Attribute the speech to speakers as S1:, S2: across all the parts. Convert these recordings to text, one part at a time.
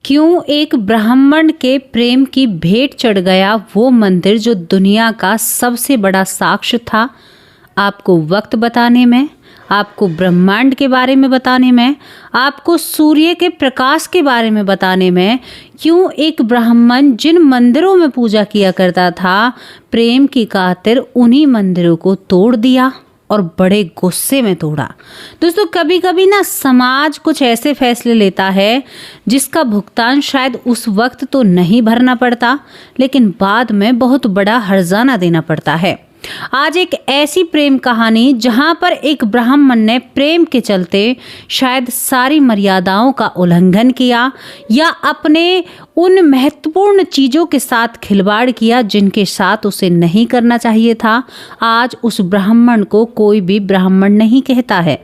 S1: क्यों एक ब्राह्मण के प्रेम की भेंट चढ़ गया वो मंदिर जो दुनिया का सबसे बड़ा साक्ष्य था। आपको वक्त बताने में, आपको ब्रह्मांड के बारे में बताने में, आपको सूर्य के प्रकाश के बारे में बताने में, क्यों एक ब्राह्मण जिन मंदिरों में पूजा किया करता था, प्रेम की खातिर उन्हीं मंदिरों को तोड़ दिया और बड़े गुस्से में तोड़ा। दोस्तों, कभी कभी ना समाज कुछ ऐसे फैसले लेता है जिसका भुगतान शायद उस वक्त तो नहीं भरना पड़ता, लेकिन बाद में बहुत बड़ा हर्जाना देना पड़ता है। आज एक ऐसी प्रेम कहानी जहां पर एक ब्राह्मण ने प्रेम के चलते शायद सारी मर्यादाओं का उल्लंघन किया या अपने उन महत्वपूर्ण चीजों के साथ खिलवाड़ किया जिनके साथ उसे नहीं करना चाहिए था। आज उस ब्राह्मण को कोई भी ब्राह्मण नहीं कहता है,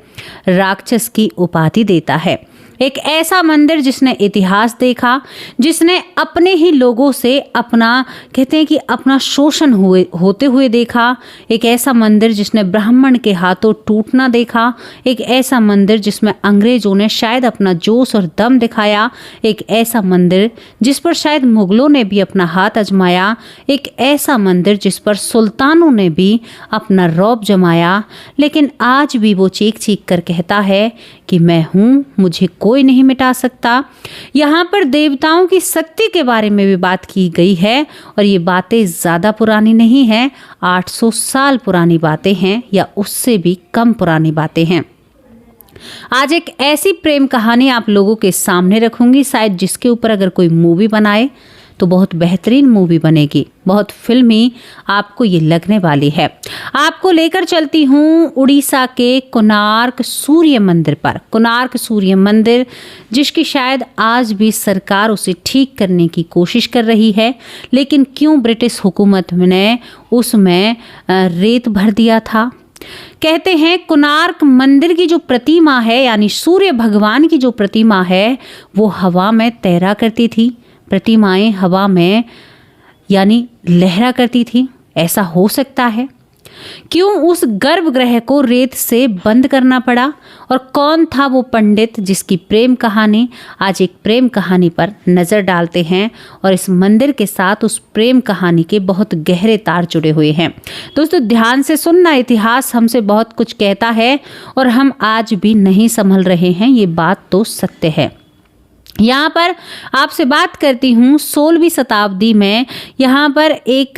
S1: राक्षस की उपाधि देता है। एक ऐसा मंदिर जिसने इतिहास देखा, जिसने अपने ही लोगों से कहते हैं कि अपना शोषण होते हुए देखा। एक ऐसा मंदिर जिसने ब्राह्मण के हाथों टूटना देखा। एक ऐसा मंदिर जिसमें अंग्रेजों ने शायद अपना जोश और दम दिखाया। एक ऐसा मंदिर जिस पर शायद मुगलों ने भी अपना हाथ आजमाया। एक ऐसा मंदिर जिस पर सुल्तानों ने भी अपना रौब जमाया। लेकिन आज भी वो चीख चीख कर कहता है कि मैं हूँ, मुझे कोई नहीं मिटा सकता। यहाँ पर देवताओं की शक्ति के बारे में भी बात की गई है और ये बातें ज़्यादा पुरानी नहीं हैं, 800 साल पुरानी बातें हैं या उससे भी कम पुरानी बातें हैं। आज एक ऐसी प्रेम कहानी आप लोगों के सामने रखूंगी, शायद जिसके ऊपर अगर कोई मूवी बनाए तो बहुत बेहतरीन मूवी बनेगी, बहुत फिल्मी आपको ये लगने वाली है। आपको लेकर चलती हूँ उड़ीसा के कोणार्क सूर्य मंदिर पर। कोणार्क सूर्य मंदिर जिसकी शायद आज भी सरकार उसे ठीक करने की कोशिश कर रही है, लेकिन क्यों ब्रिटिश हुकूमत ने उसमें रेत भर दिया था। कहते हैं कोणार्क मंदिर की जो प्रतिमा है, यानी सूर्य भगवान की जो प्रतिमा है, वो हवा में तैरा करती थी। प्रतिमाएं हवा में यानी लहरा करती थी। ऐसा हो सकता है? क्यों उस गर्भगृह को रेत से बंद करना पड़ा? और कौन था वो पंडित जिसकी प्रेम कहानी? आज एक प्रेम कहानी पर नजर डालते हैं और इस मंदिर के साथ उस प्रेम कहानी के बहुत गहरे तार जुड़े हुए हैं। दोस्तों, ध्यान से सुनना, इतिहास हमसे बहुत कुछ कहता है और हम आज भी नहीं संभल रहे हैं, ये बात तो सत्य है। यहाँ पर आपसे बात करती हूँ 16वीं शताब्दी में यहाँ पर एक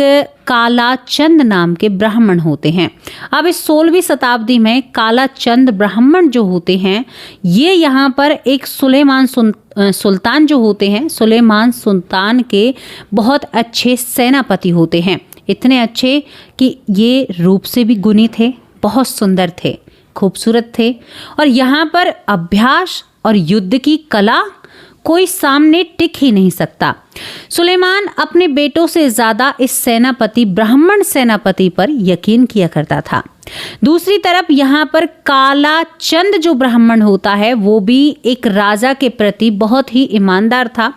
S1: कालाचंद नाम के ब्राह्मण होते हैं। अब इस 16वीं शताब्दी में कालाचंद ब्राह्मण जो होते हैं, ये यहाँ पर एक सुलेमान सुल्तान जो होते हैं, सुलेमान सुल्तान के बहुत अच्छे सेनापति होते हैं। इतने अच्छे कि ये रूप से भी गुणी थे, बहुत सुंदर थे, खूबसूरत थे और यहाँ पर अभ्यास और युद्ध की कला कोई सामने टिक ही नहीं सकता। सुलेमान अपने बेटों से ज्यादा इस सेनापति, ब्राह्मण सेनापति पर यकीन किया करता था। दूसरी तरफ यहाँ पर कालाचंद जो ब्राह्मण होता है, वो भी एक राजा के प्रति बहुत ही ईमानदार था।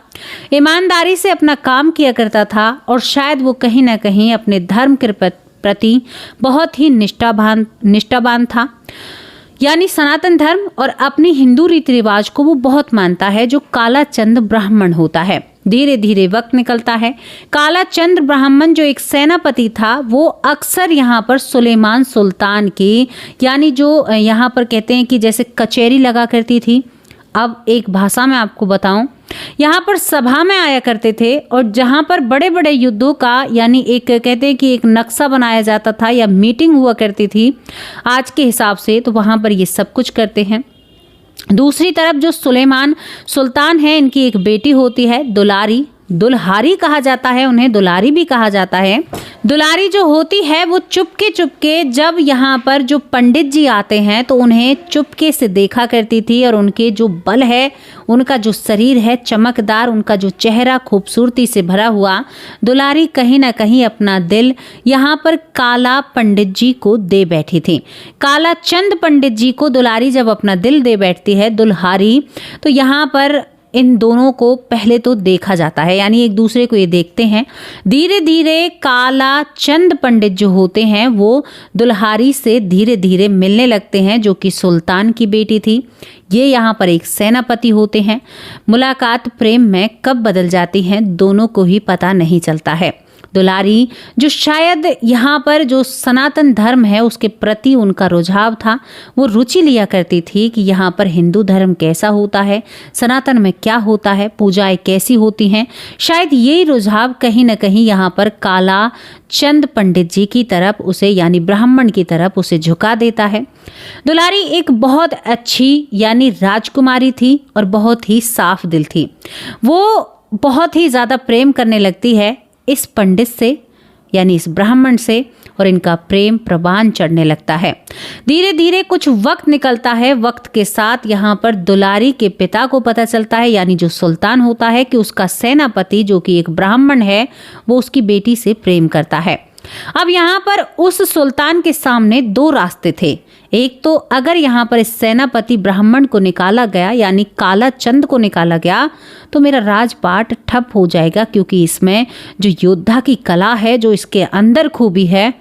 S1: ईमानदारी से अपना काम किया करता था और शायद वो कहीं ना कहीं अपने धर्म के प्रति बहुत ही निष्ठावान था, यानी सनातन धर्म और अपनी हिंदू रीति रिवाज को वो बहुत मानता है, जो कालाचंद ब्राह्मण होता है। धीरे धीरे वक्त निकलता है। कालाचंद ब्राह्मण जो एक सेनापति था, वो अक्सर यहाँ पर सुलेमान सुल्तान की, यानी जो यहाँ पर कहते हैं कि जैसे कचहरी लगा करती थी, अब एक भाषा में आपको बताऊं, यहाँ पर सभा में आया करते थे और जहाँ पर बड़े बड़े युद्धों का, यानी एक कहते हैं कि एक नक्शा बनाया जाता था या मीटिंग हुआ करती थी आज के हिसाब से, तो वहाँ पर ये सब कुछ करते हैं। दूसरी तरफ जो सुलेमान सुल्तान है, इनकी एक बेटी होती है दुल्हारी कहा जाता है, उन्हें दुलारी भी कहा जाता है। दुलारी जो होती है वो चुपके जब यहाँ पर जो पंडित जी आते हैं तो उन्हें चुपके से देखा करती थी और उनके जो बल है, उनका जो शरीर है चमकदार, उनका जो चेहरा खूबसूरती से भरा हुआ, दुलारी कहीं ना कहीं अपना दिल यहाँ पर काला पंडित जी को दे बैठी थी। कालाचंद पंडित जी को दुलारी जब अपना दिल दे बैठती है दुल्हारी, तो यहाँ पर इन दोनों को पहले तो देखा जाता है, यानी एक दूसरे को ये देखते हैं। धीरे धीरे काला चंद पंडित जो होते हैं वो दुल्हारी से धीरे धीरे मिलने लगते हैं, जो कि सुल्तान की बेटी थी। ये यहाँ पर एक सेनापति होते हैं। मुलाकात प्रेम में कब बदल जाती है दोनों को ही पता नहीं चलता है। दुलारी जो शायद यहाँ पर जो सनातन धर्म है उसके प्रति उनका रुझाव था, वो रुचि लिया करती थी कि यहाँ पर हिंदू धर्म कैसा होता है, सनातन में क्या होता है, पूजाएं कैसी होती हैं। शायद यही रुझाव कहीं न कहीं यहाँ पर काला चंद पंडित जी की तरफ उसे, यानी ब्राह्मण की तरफ उसे झुका देता है। दुलारी एक बहुत अच्छी यानी राजकुमारी थी और बहुत ही साफ दिल थी। वो बहुत ही ज़्यादा प्रेम करने लगती है इस पंडित से, यानी इस ब्राह्मण से, और इनका प्रेम प्रवान चढ़ने लगता है। धीरे धीरे कुछ वक्त निकलता है। वक्त के साथ यहाँ पर दुलारी के पिता को पता चलता है, यानी जो सुल्तान होता है, कि उसका सेनापति जो कि एक ब्राह्मण है वो उसकी बेटी से प्रेम करता है। अब यहाँ पर उस सुल्तान के सामने दो रास्ते थे। एक तो अगर यहाँ पर इस सेनापति ब्राह्मण को निकाला गया, यानी काला चंद को निकाला गया, तो मेरा राजपाट ठप हो जाएगा, क्योंकि इसमें जो योद्धा की कला है, जो इसके अंदर खूबी है,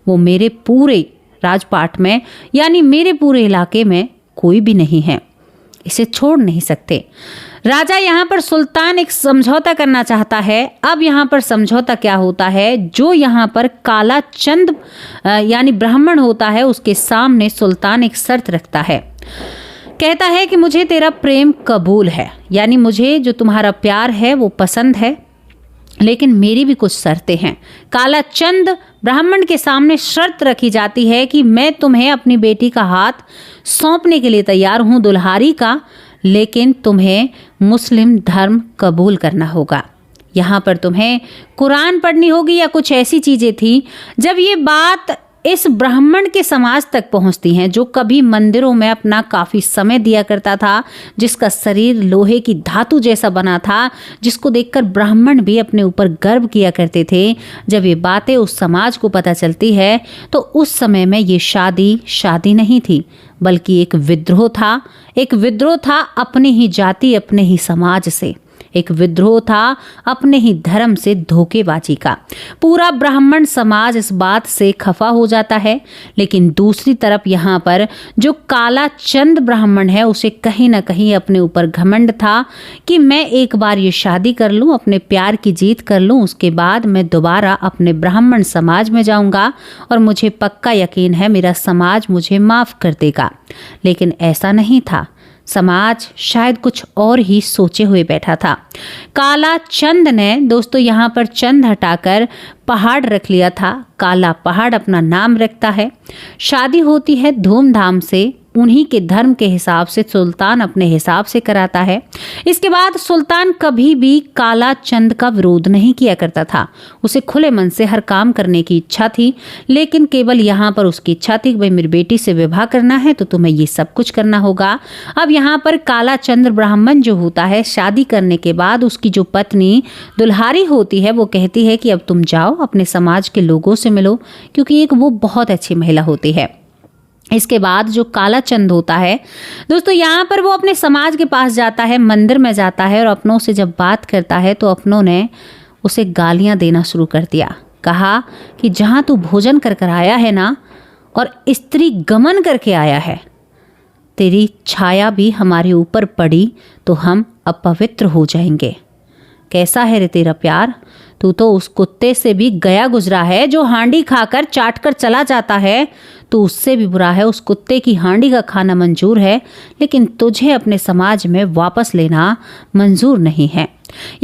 S1: वो मेरे पूरे राजपाट में, यानी मेरे पूरे इलाके में कोई भी नहीं है। इसे छोड़ नहीं सकते। राजा यहाँ पर सुल्तान एक समझौता करना चाहता है। अब यहाँ पर समझौता क्या होता है, जो यहाँ पर काला चंद यानी ब्राह्मण होता है उसके सामने सुल्तान एक शर्त रखता है। कहता है कि मुझे तेरा प्रेम कबूल है, यानी मुझे जो तुम्हारा प्यार है वो पसंद है, लेकिन मेरी भी कुछ शर्तें हैं। काला चंद ब्राह्मण के सामने शर्त रखी जाती है कि मैं तुम्हें अपनी बेटी का हाथ सौंपने के लिए तैयार हूँ दुल्हारी का, लेकिन तुम्हें मुस्लिम धर्म कबूल करना होगा। यहाँ पर तुम्हें कुरान पढ़नी होगी या कुछ ऐसी चीज़ें थी। जब ये बात इस ब्राह्मण के समाज तक पहुंचती हैं, जो कभी मंदिरों में अपना काफ़ी समय दिया करता था, जिसका शरीर लोहे की धातु जैसा बना था, जिसको देखकर ब्राह्मण भी अपने ऊपर गर्व किया करते थे, जब ये बातें उस समाज को पता चलती है, तो उस समय में ये शादी नहीं थी, बल्कि एक विद्रोह था। एक विद्रोह था अपनी ही जाति, अपने ही समाज से। एक विद्रोह था अपने ही धर्म से धोखेबाजी का। पूरा ब्राह्मण समाज इस बात से खफा हो जाता है, लेकिन दूसरी तरफ यहाँ पर जो काला चंद ब्राह्मण है उसे कहीं ना कहीं अपने ऊपर घमंड था कि मैं एक बार ये शादी कर लूँ, अपने प्यार की जीत कर लूँ, उसके बाद मैं दोबारा अपने ब्राह्मण समाज में जाऊँगा और मुझे पक्का यकीन है मेरा समाज मुझे माफ़ कर देगा। लेकिन ऐसा नहीं था। समाज शायद कुछ और ही सोचे हुए बैठा था। काला चंद ने दोस्तों यहाँ पर चंद हटाकर पहाड़ रख लिया था। काला पहाड़ अपना नाम रखता है। शादी होती है धूमधाम से, उन्हीं के धर्म के हिसाब से सुल्तान अपने हिसाब से कराता है। इसके बाद सुल्तान कभी भी काला चंद का विरोध नहीं किया करता था। उसे खुले मन से हर काम करने की इच्छा थी, लेकिन केवल यहाँ पर उसकी इच्छा थी कि भाई मेरी बेटी से विवाह करना है तो तुम्हें ये सब कुछ करना होगा। अब यहाँ पर काला चंद्र ब्राह्मण जो होता है, शादी करने के बाद उसकी जो पत्नी दुल्हारी होती है वो कहती है कि अब तुम जाओ अपने समाज के लोगों से मिलो, क्योंकि एक वो बहुत अच्छी महिला होती है। इसके बाद जो काला चंद होता है दोस्तों, यहाँ पर वो अपने समाज के पास जाता है, मंदिर में जाता है और अपनों से जब बात करता है तो अपनों ने उसे गालियाँ देना शुरू कर दिया। कहा कि जहाँ तू भोजन कर कर आया है ना और स्त्री गमन करके आया है, तेरी छाया भी हमारे ऊपर पड़ी तो हम अपवित्र हो जाएंगे। कैसा है रे तेरा प्यार? तू तो उस कुत्ते से भी गया गुजरा है जो हांडी खाकर चाट कर चला जाता है। तो उससे भी बुरा है। उस कुत्ते की हांडी का खाना मंजूर है, लेकिन तुझे अपने समाज में वापस लेना मंजूर नहीं है।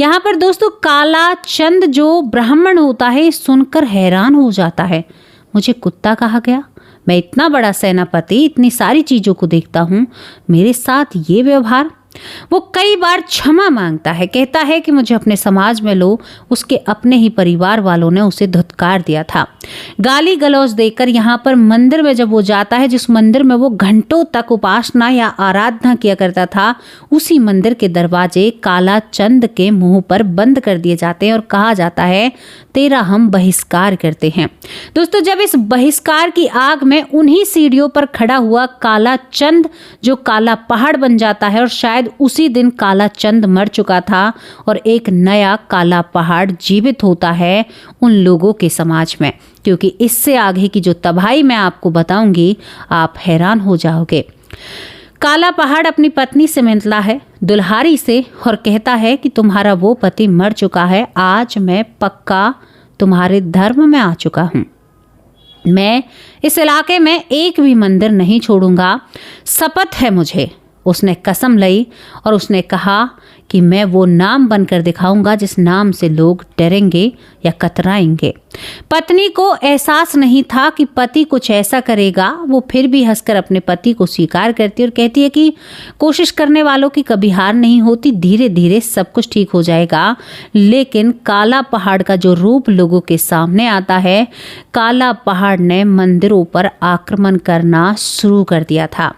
S1: यहाँ पर दोस्तों काला चंद जो ब्राह्मण होता है सुनकर हैरान हो जाता है। मुझे कुत्ता कहा गया? मैं इतना बड़ा सेनापति, इतनी सारी चीज़ों को देखता हूँ, मेरे साथ ये व्यवहार? वो कई बार क्षमा मांगता है, कहता है कि मुझे अपने समाज में लो। उसके अपने ही परिवार वालों ने उसे धुतकार दिया था, गाली गलौज देकर। यहाँ पर मंदिर में जब वो जाता है, जिस मंदिर में वो घंटों तक उपासना या आराधना किया करता था, उसी मंदिर के दरवाजे काला चंद के मुंह पर बंद कर दिए जाते हैं और कहा जाता है तेरा हम बहिष्कार करते हैं। दोस्तों जब इस बहिष्कार की आग में उन्हीं सीढ़ियों पर खड़ा हुआ काला चंद जो काला पहाड़ बन जाता है और शायद शायद उसी दिन काला चंद मर चुका था और एक नया काला पहाड़ जीवित होता है उन लोगों के समाज में, क्योंकि इससे आगे की जो तबाही मैं आपको बताऊंगी आप हैरान हो जाओगे। काला पहाड़ अपनी पत्नी से मिलता है, दुल्हारी से, और कहता है कि तुम्हारा वो पति मर चुका है, आज मैं पक्का तुम्हारे धर्म में आ चुका हूँ। मैं इस इलाके में एक भी मंदिर नहीं छोड़ूंगा, शपथ है मुझे। उसने कसम ली और उसने कहा कि मैं वो नाम बनकर दिखाऊंगा जिस नाम से लोग डरेंगे या कतराएंगे। पत्नी को एहसास नहीं था कि पति कुछ ऐसा करेगा। वो फिर भी हंसकर अपने पति को स्वीकार करती और कहती है कि कोशिश करने वालों की कभी हार नहीं होती, धीरे धीरे सब कुछ ठीक हो जाएगा। लेकिन काला पहाड़ का जो रूप लोगों के सामने आता है, काला पहाड़ ने मंदिरों पर आक्रमण करना शुरू कर दिया था।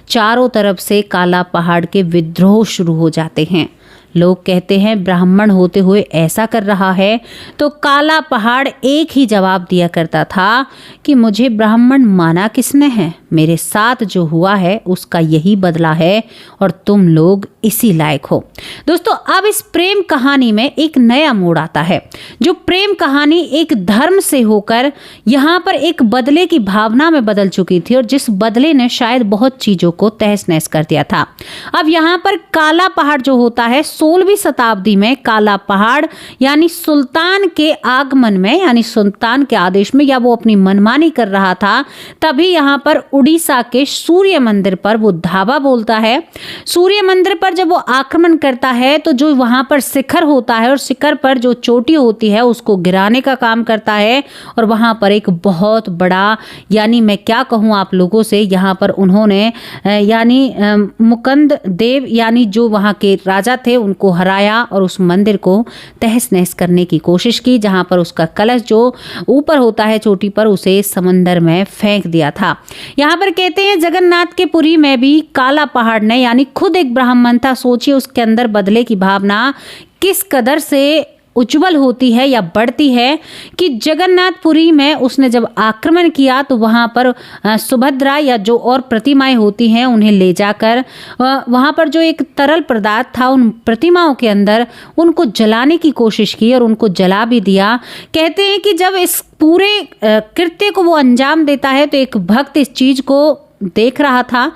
S1: चारों तरफ से काला पहाड़ के विद्रोह शुरू हो जाते हैं। लोग कहते हैं ब्राह्मण होते हुए ऐसा कर रहा है, तो काला पहाड़ एक ही जवाब दिया करता था कि मुझे ब्राह्मण माना किसने है, मेरे साथ जो हुआ है उसका यही बदला है और तुम लोग इसी लायक हो। दोस्तों, अब इस प्रेम कहानी में एक नया मोड़ आता है। जो प्रेम कहानी एक धर्म से होकर यहाँ पर एक बदले की भावना में बदल चुकी थी और जिस बदले ने शायद बहुत चीजों को तहस नहस कर दिया था। अब यहाँ पर काला पहाड़ जो होता है, 16वीं शताब्दी में काला पहाड़ यानी सुल्तान के आगमन में, यानी सुल्तान के आदेश में, या वो अपनी मनमानी कर रहा था, तभी यहाँ पर उड़ीसा के सूर्य मंदिर पर वो धावा बोलता है। सूर्य मंदिर पर जब वो आक्रमण करता है तो जो वहां पर शिखर होता है और शिखर पर जो चोटी होती है उसको गिराने का काम करता है और वहां पर एक बहुत बड़ा, यानी मैं क्या कहूँ आप लोगों से, यहाँ पर उन्होंने यानी मुकंद देव यानी जो वहां के राजा थे उनको हराया और उस मंदिर को तहस नहस करने की कोशिश की। जहां पर उसका कलश जो ऊपर होता है चोटी पर, उसे समंदर में फेंक दिया था। यहाँ पर कहते हैं जगन्नाथ के पुरी में भी काला पहाड़ ने, यानी खुद एक ब्राह्मण था, सोचिए उसके अंदर बदले की भावना किस कदर से उज्जवल होती है या बढ़ती है कि जगन्नाथपुरी में उसने जब आक्रमण किया तो वहाँ पर सुभद्रा या जो और प्रतिमाएं होती हैं उन्हें ले जाकर वहाँ पर जो एक तरल पदार्थ था उन प्रतिमाओं के अंदर उनको जलाने की कोशिश की और उनको जला भी दिया। कहते हैं कि जब इस पूरे कृत्य को वो अंजाम देता है तो एक भक्त इस चीज को देख रहा था।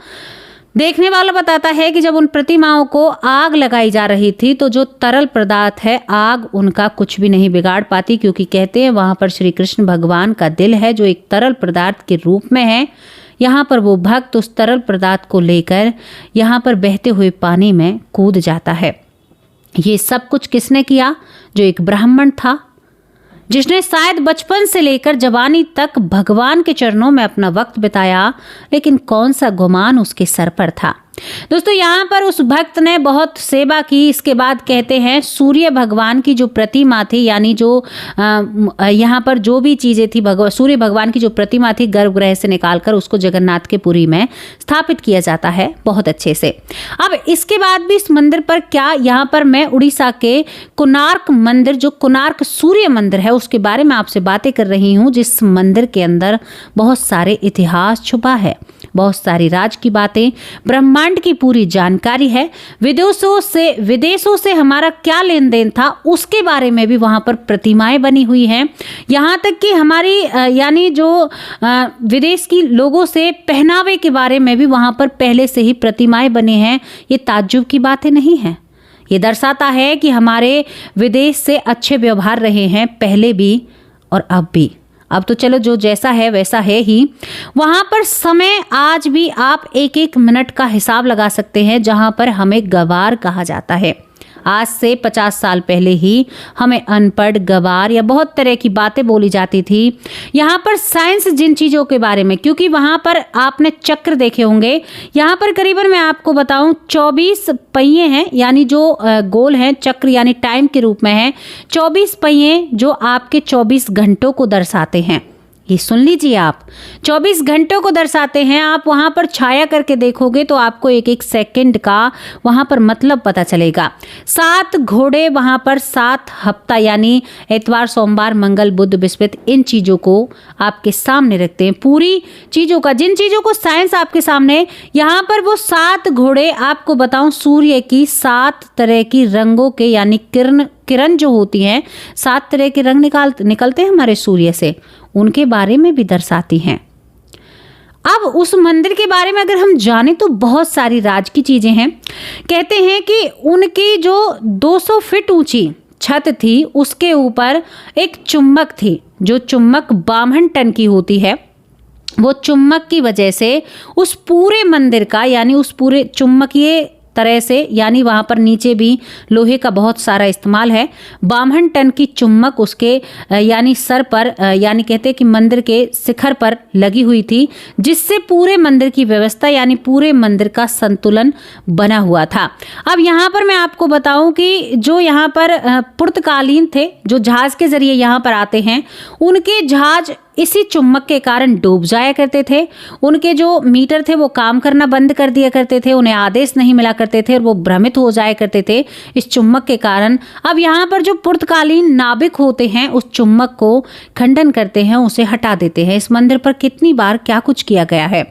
S1: देखने वाला बताता है कि जब उन प्रतिमाओं को आग लगाई जा रही थी तो जो तरल पदार्थ है, आग उनका कुछ भी नहीं बिगाड़ पाती, क्योंकि कहते हैं वहां पर श्री कृष्ण भगवान का दिल है जो एक तरल पदार्थ के रूप में है। यहाँ पर वो भक्त उस तरल पदार्थ को लेकर यहाँ पर बहते हुए पानी में कूद जाता है। ये सब कुछ किसने किया? जो एक ब्राह्मण था, जिसने शायद बचपन से लेकर जवानी तक भगवान के चरणों में अपना वक्त बिताया, लेकिन कौन सा गुमान उसके सर पर था। दोस्तों, यहाँ पर उस भक्त ने बहुत सेवा की। इसके बाद कहते हैं सूर्य भगवान की जो प्रतिमा थी, यानी जो यहाँ पर जो भी चीजें थी, सूर्य भगवान की जो प्रतिमा थी गर्भगृह से निकालकर उसको जगन्नाथ के पुरी में स्थापित किया जाता है बहुत अच्छे से। अब इसके बाद भी इस मंदिर पर क्या, यहाँ पर मैं उड़ीसा के कोणार्क मंदिर, जो कोणार्क सूर्य मंदिर है, उसके बारे में आपसे बातें कर रही हूँ, जिस मंदिर के अंदर बहुत सारे इतिहास छुपा है, बहुत सारी राज की बातें, ब्रह्मांड की पूरी जानकारी है। विदेशों से हमारा क्या लेन देन था उसके बारे में भी वहां पर प्रतिमाएं बनी हुई हैं। यहाँ तक कि हमारी यानी जो विदेश की लोगों से पहनावे के बारे में भी वहां पर पहले से ही प्रतिमाएं बने हैं। ये ताज्जुब की बातें नहीं है, ये दर्शाता है कि हमारे विदेश से अच्छे व्यवहार रहे हैं पहले भी और अब भी। अब तो चलो जो जैसा है वैसा है ही। वहाँ पर समय आज भी आप एक एक मिनट का हिसाब लगा सकते हैं, जहाँ पर हमें गवार कहा जाता है। आज से 50 साल पहले ही हमें अनपढ़, गवार या बहुत तरह की बातें बोली जाती थी। यहाँ पर साइंस जिन चीज़ों के बारे में, क्योंकि वहाँ पर आपने चक्र देखे होंगे, यहाँ पर करीबन मैं आपको बताऊँ 24 पहिए हैं, यानी जो गोल हैं, चक्र यानी टाइम के रूप में है, 24 पहिए जो आपके 24 घंटों को दर्शाते हैं। ये सुन लीजिए आप, 24 घंटों को दर्शाते हैं। आप वहां पर छाया करके देखोगे तो आपको एक एक सेकंड का वहां पर मतलब पता चलेगा। 7 घोड़े वहां पर 7 हफ्ता यानी इतवार, सोमवार, मंगल, बुध, बृहस्पति, इन चीजों को आपके सामने रखते हैं। पूरी चीजों का, जिन चीजों को साइंस आपके सामने, यहाँ पर वो 7 घोड़े, आपको बताऊं, सूर्य की 7 तरह की रंगों के यानी किरण जो होती हैं, 7 तरह के रंग निकलते हैं हमारे सूर्य से, उनके बारे में भी दर्शाती हैं। अब उस मंदिर के बारे में अगर हम जाने तो बहुत सारी राज की चीजें हैं। कहते हैं कि उनकी जो 200 फीट ऊंची छत थी, उसके ऊपर एक चुम्बक थी, जो चुम्बक 52 टन की होती है। वो चुम्बक की वजह से उस पूरे मंदिर का, यानी उस पूरे चुम्बकीय तरह से, यानी वहां पर नीचे भी लोहे का बहुत सारा इस्तेमाल है। 52 टन की चुम्बक उसके यानी सर पर, यानी कहते हैं कि मंदिर के शिखर पर लगी हुई थी, जिससे पूरे मंदिर की व्यवस्था यानी पूरे मंदिर का संतुलन बना हुआ था। अब यहाँ पर मैं आपको बताऊं कि जो यहाँ पर पुर्तगालीन थे, जो जहाज के जरिए यहाँ पर आते हैं, उनके जहाज इसी चुम्बक के कारण डूब जाया करते थे। उनके जो मीटर थे वो काम करना बंद कर दिया करते थे, उन्हें आदेश नहीं मिला करते थे और वो भ्रमित हो जाया करते थे इस चुम्बक के कारण। अब यहाँ पर जो पुर्तगालीन नाविक होते हैं उस चुम्बक को खंडन करते हैं, उसे हटा देते हैं। इस मंदिर पर कितनी बार क्या कुछ किया गया है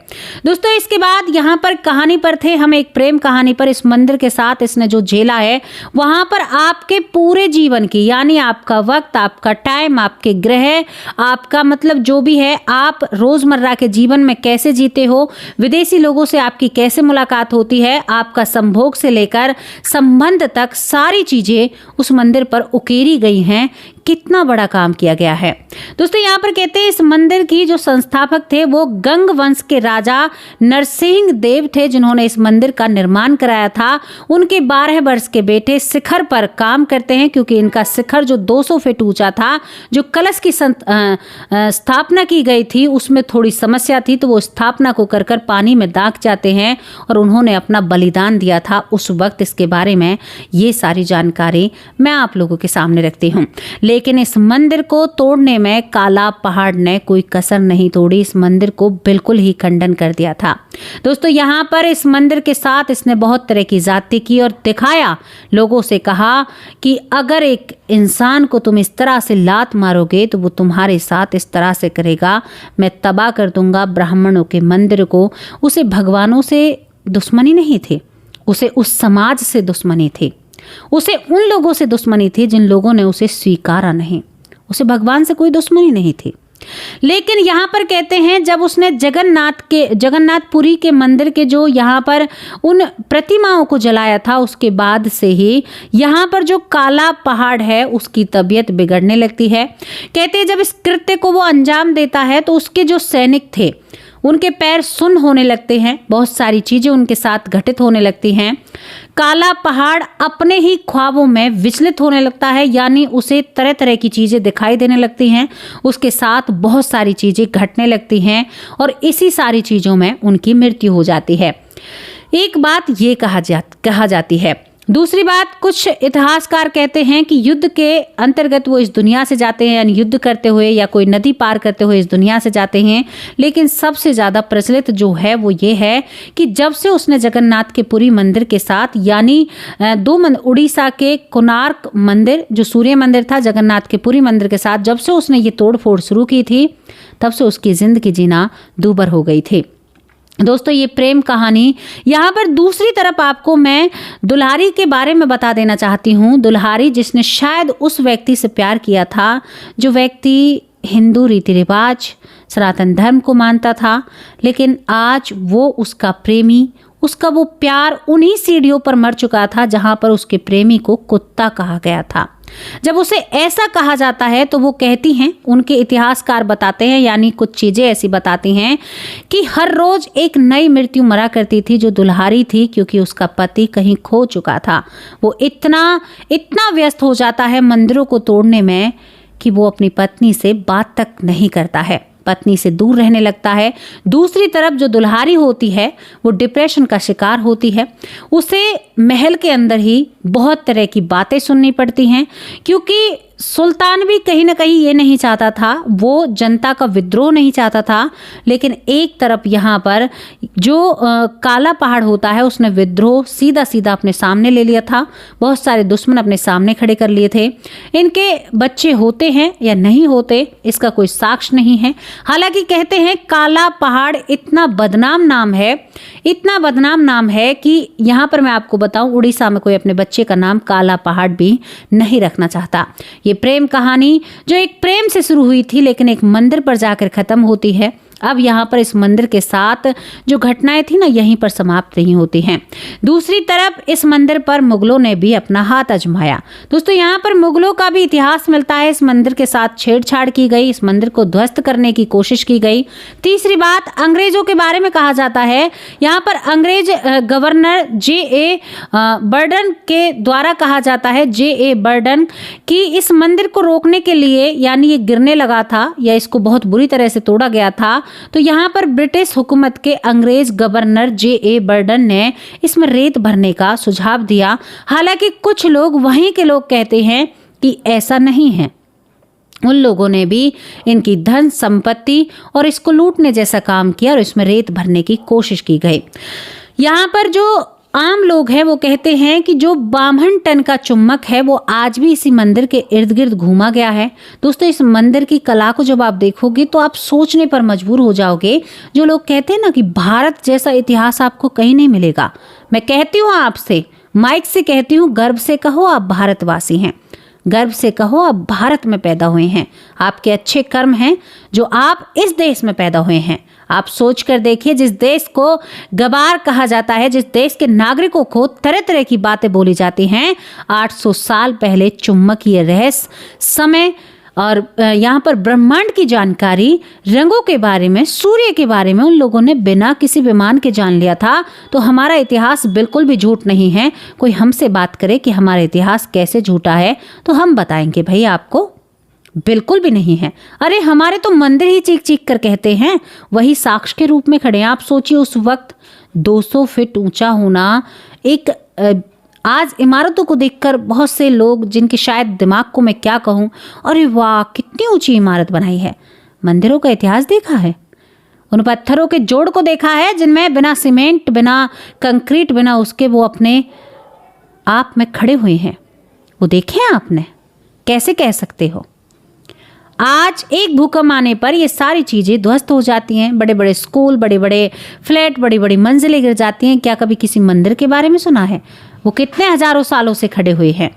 S1: दोस्तों। इसके बाद यहाँ पर कहानी पर थे हम, एक प्रेम कहानी पर। इस मंदिर के साथ इसने जो झेला है, वहां पर आपके पूरे जीवन की, यानी आपका वक्त, आपका टाइम, आपके ग्रह, आपका मतलब जो भी है, आप रोजमर्रा के जीवन में कैसे जीते हो, विदेशी लोगों से आपकी कैसे मुलाकात होती है, आपका संभोग से लेकर संबंध तक सारी चीजें उस मंदिर पर उकेरी गई हैं। कितना बड़ा काम किया गया है दोस्तों। यहाँ पर कहते हैं इस मंदिर की जो संस्थापक थे वो गंग वंश के राजा नरसिंह देव थे, जिन्होंने इस मंदिर का निर्माण कराया था। उनके 12 वर्ष के बेटे शिखर पर काम करते हैं, क्योंकि इनका शिखर जो 200 फीट ऊंचा था, जो कलश की स्थापना की गई थी उसमें थोड़ी समस्या थी, तो वो स्थापना को कर पानी में दाग जाते हैं और उन्होंने अपना बलिदान दिया था उस वक्त। इसके बारे में ये सारी जानकारी मैं आप लोगों के सामने रखती हूँ। लेकिन इस मंदिर को तोड़ने में काला पहाड़ ने कोई कसर नहीं तोड़ी, इस मंदिर को बिल्कुल ही खंडन कर दिया था दोस्तों। यहाँ पर इस मंदिर के साथ इसने बहुत तरह की जाति की और दिखाया, लोगों से कहा कि अगर एक इंसान को तुम इस तरह से लात मारोगे तो वो तुम्हारे साथ इस तरह से करेगा, मैं तबाह कर दूंगा ब्राह्मणों के मंदिर को। उसे भगवानों से दुश्मनी नहीं थी, उसे उस समाज से दुश्मनी थी, उसे उन लोगों से दुश्मनी थी जिन लोगों ने उसे स्वीकारा नहीं। उसे भगवान से कोई दुश्मनी नहीं थी। लेकिन यहाँ पर कहते हैं जब उसने जगन्नाथपुरी के मंदिर के जो यहाँ पर उन प्रतिमाओं को जलाया था, उसके बाद से ही यहाँ पर जो काला पहाड़ है उसकी तबीयत बिगड़ने लगती है। कहते हैं जब इस कृत्य को वो अंजाम देता है तो उसके जो सैनिक थे उनके पैर सुन्न होने लगते हैं, बहुत सारी चीजें उनके साथ घटित होने लगती हैं। काला पहाड़ अपने ही ख्वाबों में विचलित होने लगता है, यानी उसे तरह तरह की चीजें दिखाई देने लगती हैं, उसके साथ बहुत सारी चीजें घटने लगती हैं और इसी सारी चीजों में उनकी मृत्यु हो जाती है। एक बात ये कहा जाती है। दूसरी बात, कुछ इतिहासकार कहते हैं कि युद्ध के अंतर्गत वो इस दुनिया से जाते हैं, यानी युद्ध करते हुए या कोई नदी पार करते हुए इस दुनिया से जाते हैं। लेकिन सबसे ज़्यादा प्रचलित जो है वो ये है कि जब से उसने जगन्नाथ के पुरी मंदिर के साथ, यानी उड़ीसा के कोणार्क मंदिर जो सूर्य मंदिर था, जगन्नाथ के पुरी मंदिर के साथ जब से उसने ये तोड़ फोड़ शुरू की थी, तब से उसकी जिंदगी जीना दूभर हो गई थी दोस्तों। ये प्रेम कहानी। यहाँ पर दूसरी तरफ आपको मैं दुल्हारी के बारे में बता देना चाहती हूँ। दुल्हारी जिसने शायद उस व्यक्ति से प्यार किया था जो व्यक्ति हिंदू रीति रिवाज सनातन धर्म को मानता था, लेकिन आज वो उसका प्रेमी, उसका वो प्यार उन्हीं सीढ़ियों पर मर चुका था जहाँ पर उसके प्रेमी को कुत्ता कहा गया था। जब उसे ऐसा कहा जाता है तो वो कहती हैं, उनके इतिहासकार बताते हैं, यानी कुछ चीजें ऐसी बताती हैं कि हर रोज एक नई मृत्यु मरा करती थी जो दुल्हारी थी, क्योंकि उसका पति कहीं खो चुका था। वो इतना व्यस्त हो जाता है मंदिरों को तोड़ने में कि वो अपनी पत्नी से बात तक नहीं करता है, पत्नी से दूर रहने लगता है। दूसरी तरफ जो दुल्हारी होती है वो डिप्रेशन का शिकार होती है। उसे महल के अंदर ही बहुत तरह की बातें सुननी पड़ती हैं, क्योंकि सुल्तान भी कहीं ना कहीं ये नहीं चाहता था, वो जनता का विद्रोह नहीं चाहता था, लेकिन एक तरफ यहाँ पर जो काला पहाड़ होता है उसने विद्रोह सीधा सीधा अपने सामने ले लिया था। बहुत सारे दुश्मन अपने सामने खड़े कर लिए थे। इनके बच्चे होते हैं या नहीं होते इसका कोई साक्ष्य नहीं है। हालांकि कहते हैं काला पहाड़ इतना बदनाम नाम है, इतना बदनाम नाम है कि यहाँ पर मैं आपको बताऊं, उड़ीसा में कोई अपने बच्चे का नाम काला पहाड़ भी नहीं रखना चाहता। ये प्रेम कहानी जो एक प्रेम से शुरू हुई थी लेकिन एक मंदिर पर जाकर खत्म होती है, अब यहाँ पर इस मंदिर के साथ जो घटनाएं थी ना यहीं पर समाप्त नहीं होती हैं। दूसरी तरफ इस मंदिर पर मुगलों ने भी अपना हाथ आजमाया। दोस्तों यहाँ पर मुगलों का भी इतिहास मिलता है। इस मंदिर के साथ छेड़छाड़ की गई, इस मंदिर को ध्वस्त करने की कोशिश की गई। तीसरी बात, अंग्रेजों के बारे में कहा जाता है, यहाँ पर अंग्रेज गवर्नर J.A. बर्डन के द्वारा कहा जाता है, J.A. बर्डन, कि इस मंदिर को रोकने के लिए, यानी ये गिरने लगा था या इसको बहुत बुरी तरह से तोड़ा गया था, तो यहाँ पर ब्रिटिश हुकूमत के अंग्रेज गवर्नर J.A. बर्डन ने इसमें रेत भरने का सुझाव दिया। हालांकि कुछ लोग, वहीं के लोग कहते हैं कि ऐसा नहीं है, उन लोगों ने भी इनकी धन संपत्ति और इसको लूटने जैसा काम किया और इसमें रेत भरने की कोशिश की गई। यहाँ पर जो आम लोग हैं वो कहते हैं कि जो 52 टन का चुम्बक है वो आज भी इसी मंदिर के इर्द गिर्द घूमा गया है। दोस्तों इस मंदिर की कला को जब आप देखोगे तो आप सोचने पर मजबूर हो जाओगे। जो लोग कहते हैं ना कि भारत जैसा इतिहास आपको कहीं नहीं मिलेगा, मैं कहती हूँ आपसे, माइक से कहती हूँ, गर्व से कहो आप भारतवासी हैं, गर्व से कहो आप भारत में पैदा हुए हैं, आपके अच्छे कर्म हैं जो आप इस देश में पैदा हुए हैं। आप सोच कर देखिए, जिस देश को गवार कहा जाता है, जिस देश के नागरिकों को तरह तरह की बातें बोली जाती हैं, 800 साल पहले चुंबकीय रहस्य, समय और यहाँ पर ब्रह्मांड की जानकारी, रंगों के बारे में, सूर्य के बारे में उन लोगों ने बिना किसी विमान के जान लिया था। तो हमारा इतिहास बिल्कुल भी झूठ नहीं है। कोई हमसे बात करे कि हमारा इतिहास कैसे झूठा है तो हम बताएंगे भाई आपको बिल्कुल भी नहीं है। अरे हमारे तो मंदिर ही चीख चीख कर कहते हैं, वही साक्ष्य के रूप में खड़े हैं। आप सोचिए उस वक्त 200 फीट ऊंचा होना, एक आज इमारतों को देखकर बहुत से लोग, जिनके शायद दिमाग को मैं क्या कहूँ, अरे वाह कितनी ऊंची इमारत बनाई है। मंदिरों का इतिहास देखा है, उन पत्थरों के जोड़ को देखा है जिनमें बिना सीमेंट, बिना कंक्रीट, बिना उसके वो अपने आप में खड़े हुए हैं। वो देखे हैं आपने? कैसे कह सकते हो? आज एक भूकंप आने पर ये सारी चीज़ें ध्वस्त हो जाती हैं। बड़े बड़े स्कूल, बड़े बड़े फ्लैट, बड़ी बड़ी मंजिलें गिर जाती हैं। क्या कभी किसी मंदिर के बारे में सुना है? वो कितने हजारों सालों से खड़े हुए हैं।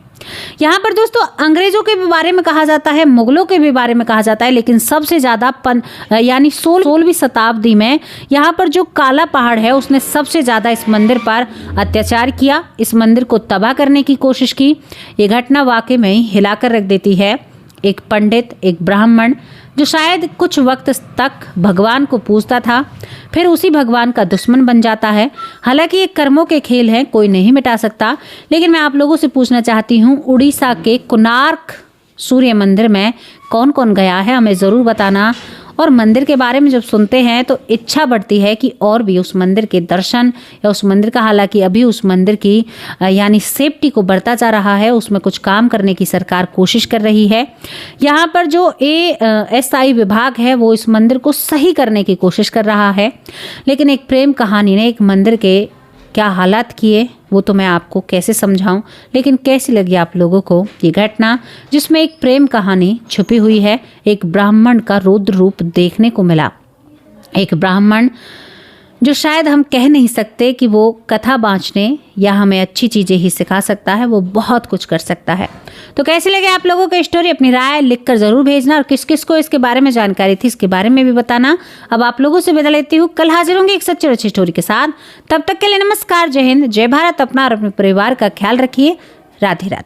S1: यहाँ पर दोस्तों अंग्रेजों के भी बारे में कहा जाता है, मुगलों के भी बारे में कहा जाता है, लेकिन सबसे ज़्यादा यानी 16वीं शताब्दी में यहाँ पर जो काला पहाड़ है उसने सबसे ज़्यादा इस मंदिर पर अत्याचार किया, इस मंदिर को तबाह करने की कोशिश की। ये घटना वाकई में हिलाकर रख देती है। एक पंडित, एक ब्राह्मण जो शायद कुछ वक्त तक भगवान को पूजता था, फिर उसी भगवान का दुश्मन बन जाता है। हालांकि ये कर्मों के खेल हैं, कोई नहीं मिटा सकता। लेकिन मैं आप लोगों से पूछना चाहती हूँ, उड़ीसा के कोणार्क सूर्य मंदिर में कौन कौन गया है, हमें ज़रूर बताना। और मंदिर के बारे में जब सुनते हैं तो इच्छा बढ़ती है कि और भी उस मंदिर के दर्शन या उस मंदिर का, हालांकि अभी उस मंदिर की यानी सेफ्टी को बढ़ता जा रहा है, उसमें कुछ काम करने की सरकार कोशिश कर रही है। यहाँ पर जो ASI विभाग है वो इस मंदिर को सही करने की कोशिश कर रहा है। लेकिन एक प्रेम कहानी ने एक मंदिर के क्या हालात किए वो तो मैं आपको कैसे समझाऊं। लेकिन कैसी लगी आप लोगों को ये घटना जिसमें एक प्रेम कहानी छुपी हुई है? एक ब्राह्मण का रौद्र रूप देखने को मिला, एक ब्राह्मण जो शायद हम कह नहीं सकते कि वो कथा बाँचने या हमें अच्छी चीज़ें ही सिखा सकता है, वो बहुत कुछ कर सकता है। तो कैसी लगे आप लोगों की स्टोरी? अपनी राय लिखकर ज़रूर भेजना और किस किस को इसके बारे में जानकारी थी इसके बारे में भी बताना। अब आप लोगों से विदा लेती हूँ, कल हाजिर होंगे एक सच्ची और अच्छी स्टोरी के साथ। तब तक के लिए नमस्कार, जय हिंद, जय भारत। अपना और अपने परिवार का ख्याल रखिए। राधे राधे।